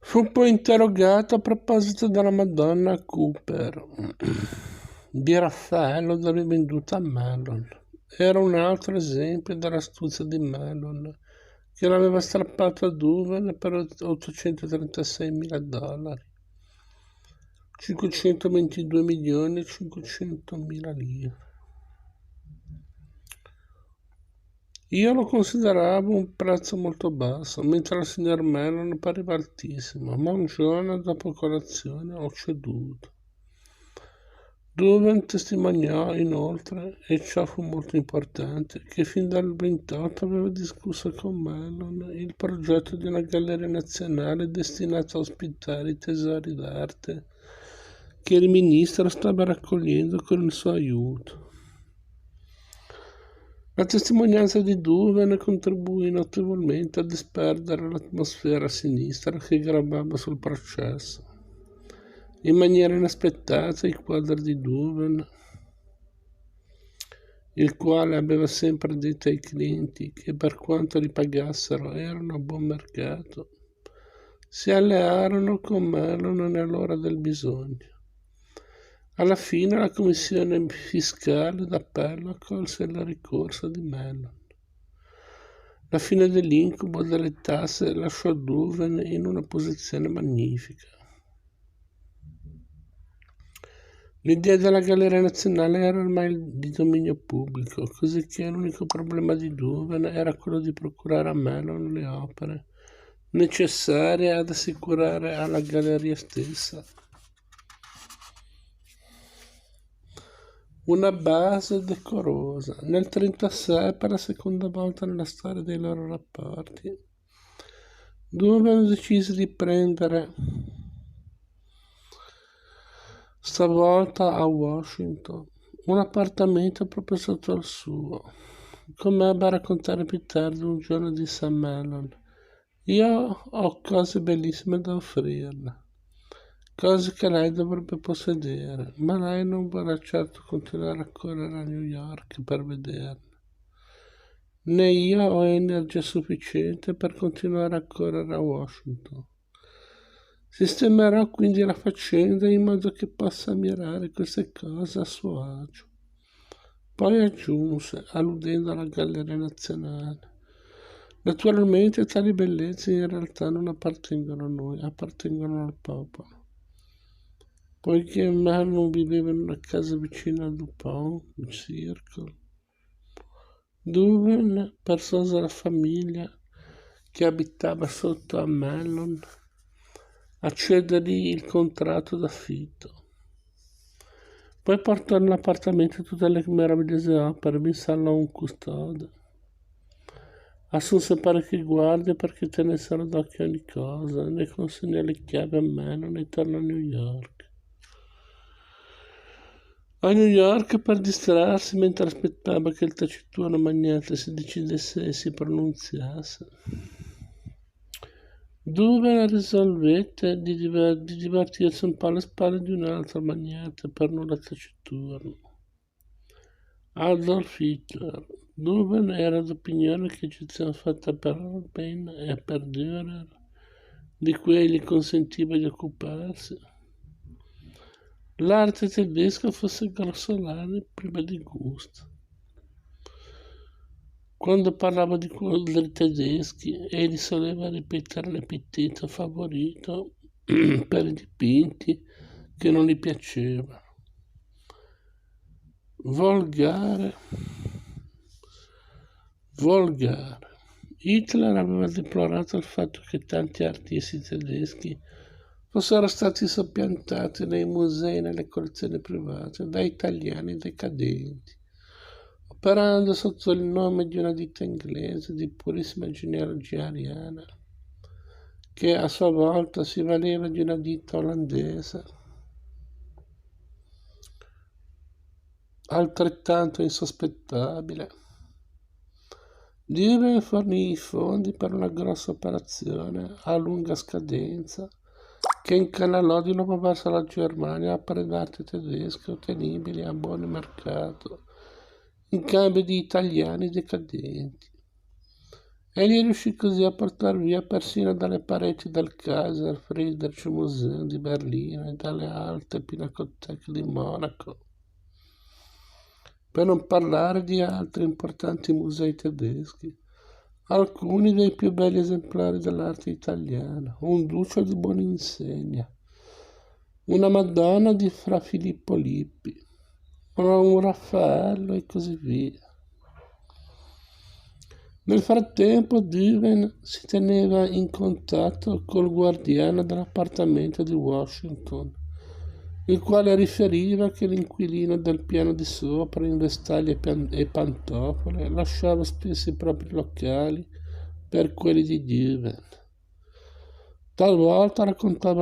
Fu poi interrogato a proposito della Madonna Cooper di Raffaello da lui venduta a Mellon. Era un altro esempio dell'astuzia di Mellon, che l'aveva strappato a Duven per $836.000, 522.500.000 lire. Io lo consideravo un prezzo molto basso, mentre la signora Mellon pareva altissimo, ma un giorno dopo colazione ho ceduto. Duven testimoniò inoltre, e ciò fu molto importante, che fin dal 28 aveva discusso con Mellon il progetto di una galleria nazionale destinata a ospitare i tesori d'arte che il ministro stava raccogliendo con il suo aiuto. La testimonianza di Duven contribuì notevolmente a disperdere l'atmosfera sinistra che gravava sul processo. In maniera inaspettata i quadri di Duven, il quale aveva sempre detto ai clienti che per quanto li pagassero erano a buon mercato, si allearono con Mellon nell'ora del bisogno. Alla fine la commissione fiscale d'appello accolse il ricorso di Mellon. La fine dell'incubo delle tasse lasciò Duven in una posizione magnifica. L'idea della Galleria Nazionale era ormai di dominio pubblico, così che l'unico problema di Duven era quello di procurare a Mellon le opere necessarie ad assicurare alla galleria stessa una base decorosa. Nel 1936, per la seconda volta nella storia dei loro rapporti, Duven decise di prendere, stavolta a Washington, un appartamento proprio sotto il suo. Come ebbe a raccontare più tardi un giorno disse a Mellon: «Io ho cose bellissime da offrirle, cose che lei dovrebbe possedere, ma lei non vorrà certo continuare a correre a New York per vederle. Né io ho energia sufficiente per continuare a correre a Washington. Sistemerò quindi la faccenda in modo che possa ammirare queste cose a suo agio». Poi aggiunse, alludendo alla Galleria Nazionale: «Naturalmente tali bellezze in realtà non appartengono a noi, appartengono al popolo». Poiché Mellon viveva in una casa vicina a DuPont Circle, Duven persuase la famiglia che abitava sotto a Mellon a cedergli il contratto d'affitto. Poi portò nell'appartamento tutte le meravigliose opere, vi installò un custode, assunse parecchi guardie perché tenessero d'occhio ogni cosa, ne consegnò le chiavi a Mellon e tornò a New York. A New York per distrarsi mentre aspettava che il taciturno magnate si decidesse e si pronunziasse. Duven risolvette di divertirsi un po' alle spalle di un altro magnate per nulla taciturno, Adolf Hitler. Duven era d'opinione che gestione fatta per Holbein e per Dürer, di cui egli consentiva di occuparsi, l'arte tedesca fosse grossolana priva di gusto. Quando parlava di quadri tedeschi, egli soleva ripetere l'epiteto favorito per i dipinti che non gli piacevano: volgare. Hitler aveva deplorato il fatto che tanti artisti tedeschi fossero stati soppiantati nei musei e nelle collezioni private da italiani decadenti, operando sotto il nome di una ditta inglese di purissima genealogia ariana, che a sua volta si valeva di una ditta olandese altrettanto insospettabile. Dürer fornì i fondi per una grossa operazione a lunga scadenza che incanalò di nuovo verso la Germania opere d'arte tedesche ottenibili a buon mercato in cambio di italiani decadenti. Egli riuscì così a portar via persino dalle pareti del Kaiser Friedrich Museum di Berlino e dalle alte pinacoteche di Monaco, per non parlare di altri importanti musei tedeschi, alcuni dei più belli esemplari dell'arte italiana, un Duccio di Buoninsegna, una Madonna di Fra Filippo Lippi, un Raffaello e così via. Nel frattempo Dubin si teneva in contatto col guardiano dell'appartamento di Washington, il quale riferiva che l'inquilino del piano di sopra, in vestaglie e pantofole, lasciava spesso i propri locali per quelli di Dubin. Talvolta raccontava